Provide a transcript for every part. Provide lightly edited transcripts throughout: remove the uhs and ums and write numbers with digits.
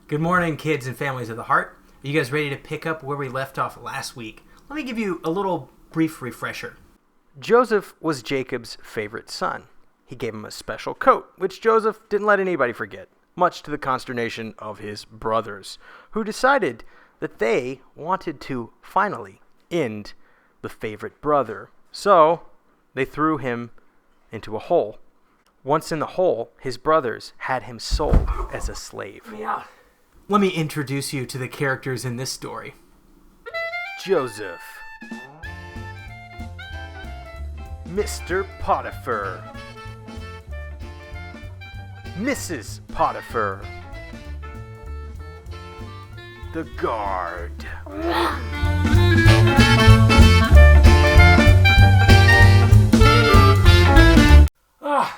Good morning, kids and families of the heart. Are you guys ready to pick up where we left off last week? Let me give you a little brief refresher. Joseph was Jacob's favorite son. He gave him a special coat, which Joseph didn't let anybody forget, much to the consternation of his brothers, who decided that they wanted to finally end the favorite brother. So they threw him into a hole. Once in the hole, his brothers had him sold as a slave. Yeah. Let me introduce you to the characters in this story. Joseph. Mr. Potiphar. Mrs. Potiphar. The guard.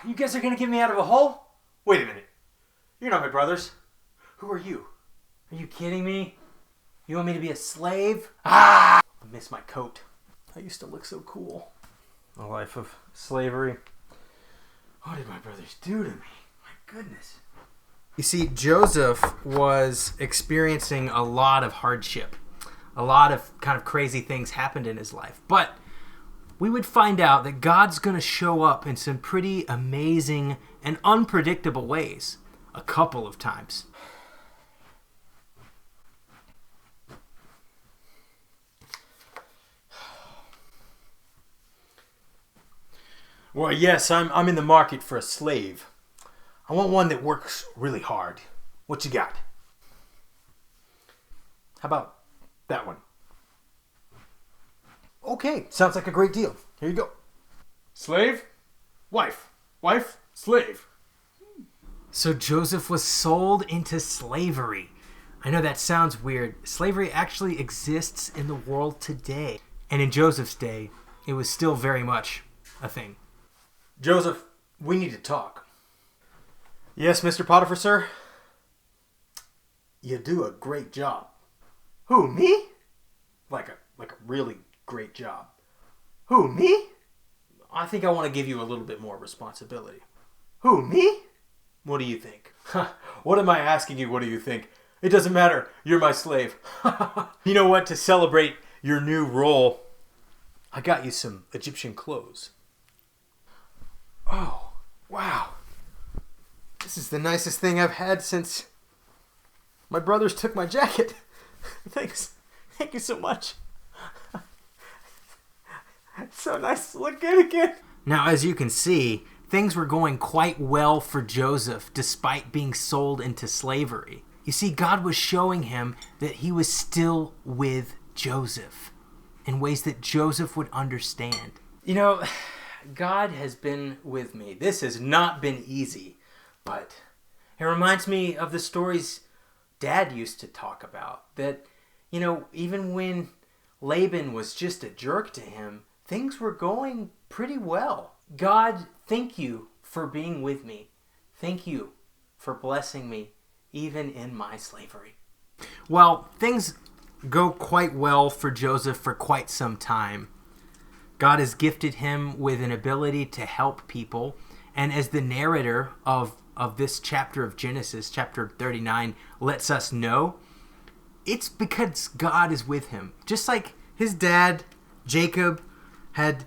You guys are gonna get me out of a hole? Wait a minute. You're not my brothers. Who are you? Are you kidding me? You want me to be a slave? I miss my coat. I used to look so cool. A life of slavery. What did my brothers do to me? My goodness. You see, Joseph was experiencing a lot of hardship. A lot of kind of crazy things happened in his life. But we would find out that God's going to show up in some pretty amazing and unpredictable ways a couple of times. Well, yes, I'm in the market for a slave. I want one that works really hard. What you got? How about that one? Okay, sounds like a great deal. Here you go. Slave, wife, slave. So Joseph was sold into slavery. I know that sounds weird. Slavery actually exists in the world today. And in Joseph's day, it was still very much a thing. Joseph, we need to talk. Yes, Mr. Potiphar, sir? You do a great job. Who, me? Like a really great job. Who, me? I think I want to give you a little bit more responsibility. Who, me? What do you think? What am I asking you? What do you think? It doesn't matter. You're my slave. You know what? To celebrate your new role, I got you some Egyptian clothes. Oh, wow. This is the nicest thing I've had since my brothers took my jacket. Thanks. Thank you so much. It's so nice to look good again. Now, as you can see, things were going quite well for Joseph despite being sold into slavery. You see, God was showing him that he was still with Joseph in ways that Joseph would understand. You know, God has been with me. This has not been easy, but it reminds me of the stories Dad used to talk about. That, you know, even when Laban was just a jerk to him, things were going pretty well. God, thank you for being with me. Thank you for blessing me, even in my slavery. Well, things go quite well for Joseph for quite some time. God has gifted him with an ability to help people. And as the narrator of this chapter of Genesis, chapter 39, lets us know, it's because God is with him. Just like his dad, Jacob, had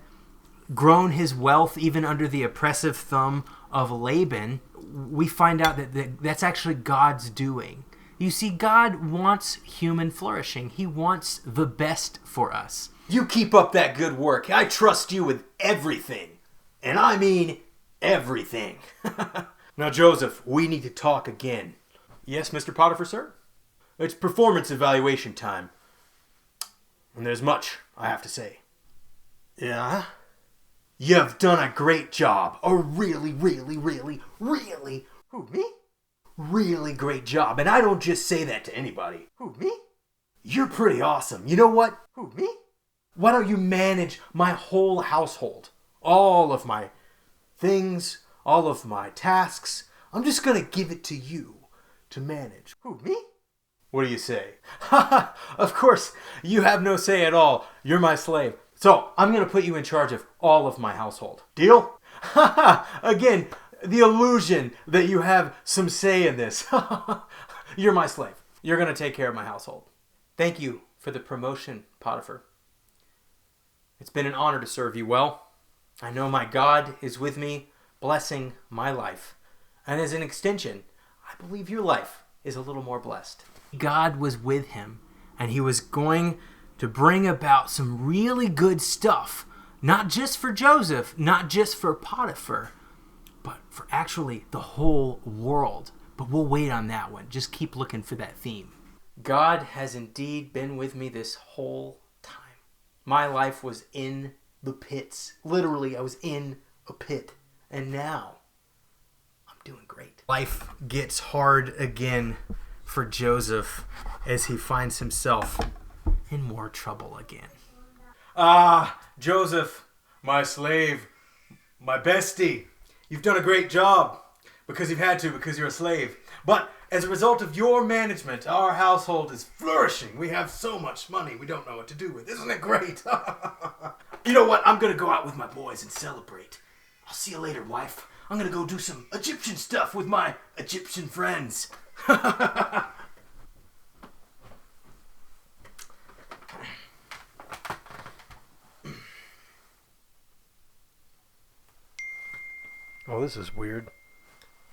grown his wealth even under the oppressive thumb of Laban, we find out that that's actually God's doing. You see, God wants human flourishing. He wants the best for us. You keep up that good work. I trust you with everything. And I mean everything. Now, Joseph, we need to talk again. Yes, Mr. Potiphar, sir? It's performance evaluation time. And there's much I have to say. Yeah? You've done a great job. A really, really, really, really... Who, me? Really great job. And I don't just say that to anybody. Who, me? You're pretty awesome. You know what? Who, me? Why don't you manage my whole household? All of my things, all of my tasks. I'm just going to give it to you to manage. Who, me? What do you say? Of course, you have no say at all. You're my slave. So I'm going to put you in charge of all of my household. Deal? Again, the illusion that you have some say in this. You're my slave. You're going to take care of my household. Thank you for the promotion, Potiphar. It's been an honor to serve you well. I know my God is with me, blessing my life. And as an extension, I believe your life is a little more blessed. God was with him, and he was going to bring about some really good stuff, not just for Joseph, not just for Potiphar, but for actually the whole world. But we'll wait on that one. Just keep looking for that theme. God has indeed been with me this whole time. My life was in the pits. Literally, I was in a pit. And now, I'm doing great. Life gets hard again for Joseph as he finds himself in more trouble again. Joseph, my slave, my bestie, you've done a great job because you've had to, because you're a slave. But as a result of your management, our household is flourishing. We have so much money we don't know what to do with. Isn't it great? You know what? I'm going to go out with my boys and celebrate. I'll see you later, wife. I'm going to go do some Egyptian stuff with my Egyptian friends. Oh, this is weird.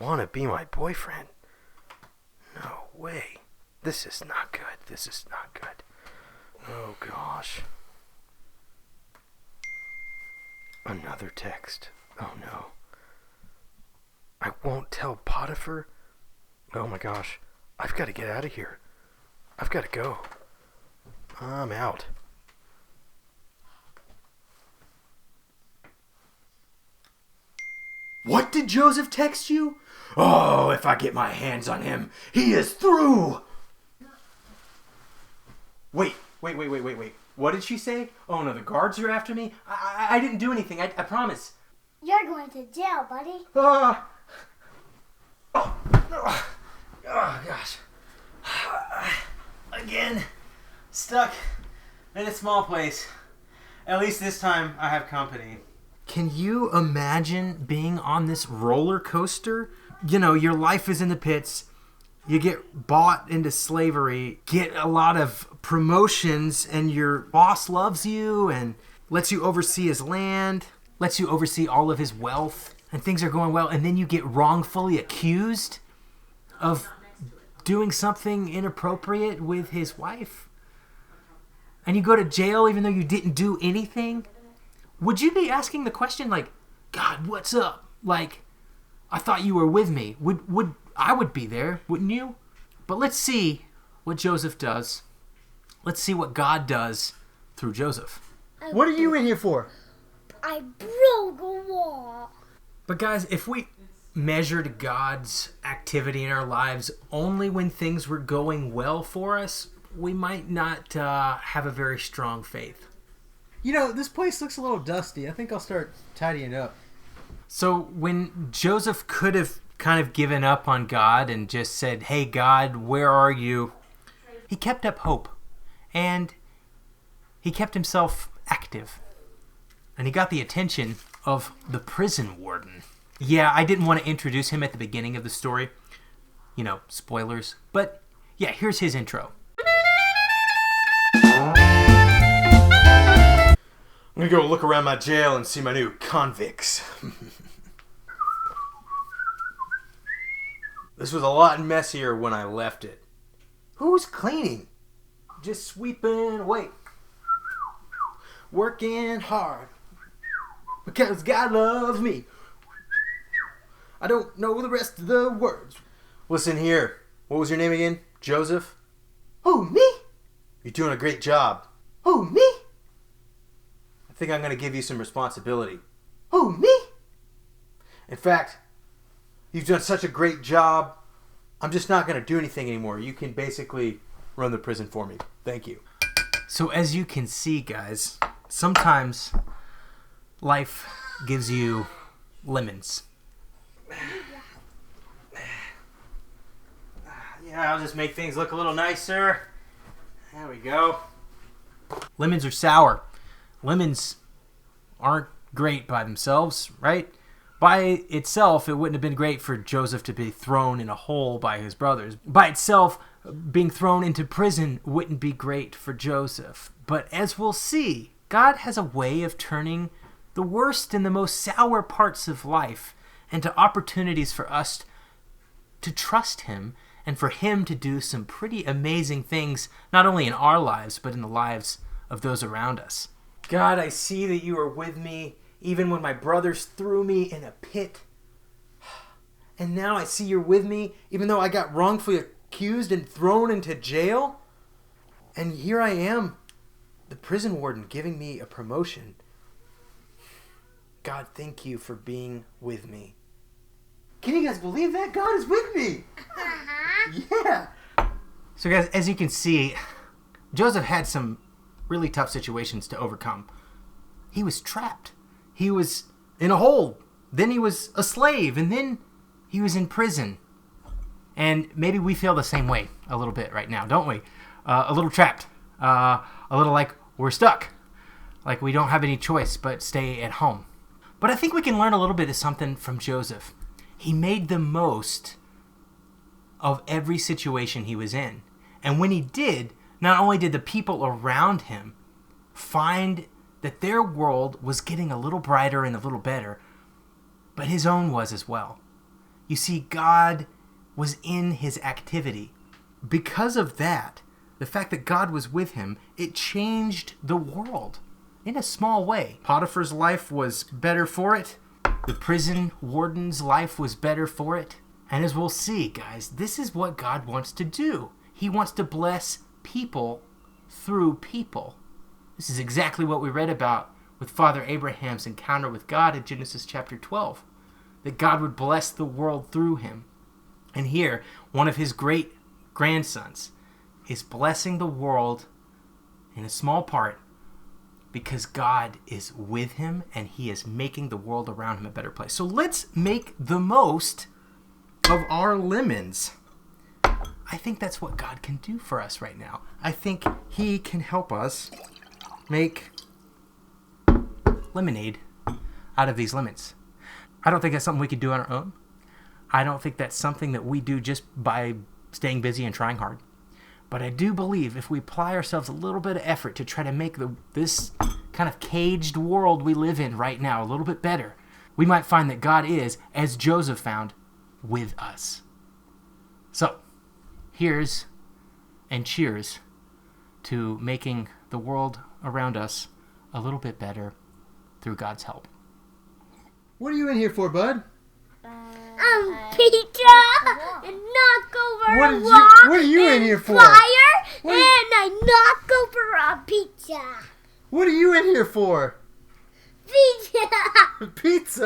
Want to be my boyfriend? No way. This is not good. This is not good. Oh, gosh. Another text. Oh, no. I won't tell Potiphar? Oh, my gosh. I've got to get out of here. I've got to go. I'm out. What did Joseph text you? Oh, if I get my hands on him, he is through. Wait. What did she say? Oh no, the guards are after me? I didn't do anything, I promise. You're going to jail, buddy. Oh, gosh. Again, stuck in a small place. At least this time I have company. Can you imagine being on this roller coaster? You know, your life is in the pits. You get bought into slavery, get a lot of promotions, and your boss loves you and lets you oversee his land, lets you oversee all of his wealth, and things are going well. And then you get wrongfully accused of doing something inappropriate with his wife. And you go to jail even though you didn't do anything. Would you be asking the question like, God, what's up? Like, I thought you were with me. I would be there, wouldn't you? But let's see what Joseph does. Let's see what God does through Joseph. What are you in here for? I broke a wall. But guys, if we measured God's activity in our lives only when things were going well for us, we might not have a very strong faith. You know, this place looks a little dusty. I think I'll start tidying up. So when Joseph could have kind of given up on God and just said, hey, God, where are you? He kept up hope. And he kept himself active. And he got the attention of the prison warden. Yeah, I didn't want to introduce him at the beginning of the story. You know, spoilers. But yeah, here's his intro. I'm going to go look around my jail and see my new convicts. This was a lot messier when I left it. Who's cleaning? Just sweeping away. Working hard. Because God loves me. I don't know the rest of the words. Listen here. What was your name again? Joseph? Who, me? You're doing a great job. Who, me? I think I'm going to give you some responsibility. Who, me? In fact, you've done such a great job, I'm just not going to do anything anymore. You can basically run the prison for me. Thank you. So as you can see, guys, sometimes life gives you lemons. Yeah, I'll just make things look a little nicer. There we go. Lemons are sour. Lemons aren't great by themselves, right? By itself, it wouldn't have been great for Joseph to be thrown in a hole by his brothers. By itself, being thrown into prison wouldn't be great for Joseph. But as we'll see, God has a way of turning the worst and the most sour parts of life into opportunities for us to trust him and for him to do some pretty amazing things, not only in our lives, but in the lives of those around us. God, I see that you are with me even when my brothers threw me in a pit. And now I see you're with me even though I got wrongfully accused and thrown into jail. And here I am, the prison warden giving me a promotion. God, thank you for being with me. Can you guys believe that? God is with me. Yeah. So guys, as you can see, Joseph had some really tough situations to overcome. He was trapped. He was in a hole. Then he was a slave. And then he was in prison. And maybe we feel the same way a little bit right now, don't we? A little trapped. A little like we're stuck. Like we don't have any choice but stay at home. But I think we can learn a little bit of something from Joseph. He made the most of every situation he was in. And when he did, not only did the people around him find that their world was getting a little brighter and a little better, but his own was as well. You see, God was in his activity. Because of that, the fact that God was with him, it changed the world in a small way. Potiphar's life was better for it. The prison warden's life was better for it. And as we'll see, guys, this is what God wants to do. He wants to bless people through people. This is exactly what we read about with Father Abraham's encounter with God in Genesis chapter 12. That God would bless the world through him. And here, one of his great grandsons is blessing the world in a small part because God is with him and he is making the world around him a better place. So let's make the most of our lemons. I think that's what God can do for us right now. I think he can help us make lemonade out of these lemons. I don't think that's something we can do on our own. I don't think that's something that we do just by staying busy and trying hard. But I do believe if we apply ourselves a little bit of effort to try to make this kind of caged world we live in right now a little bit better, we might find that God is, as Joseph found, with us. So, here's and cheers to making the world around us a little bit better through God's help. What are you in here for, bud? Pizza and knock over What a did you- rock. what are you in and here for? Fire What and are I knock over a pizza. What are you in here for? Pizza. Pizza.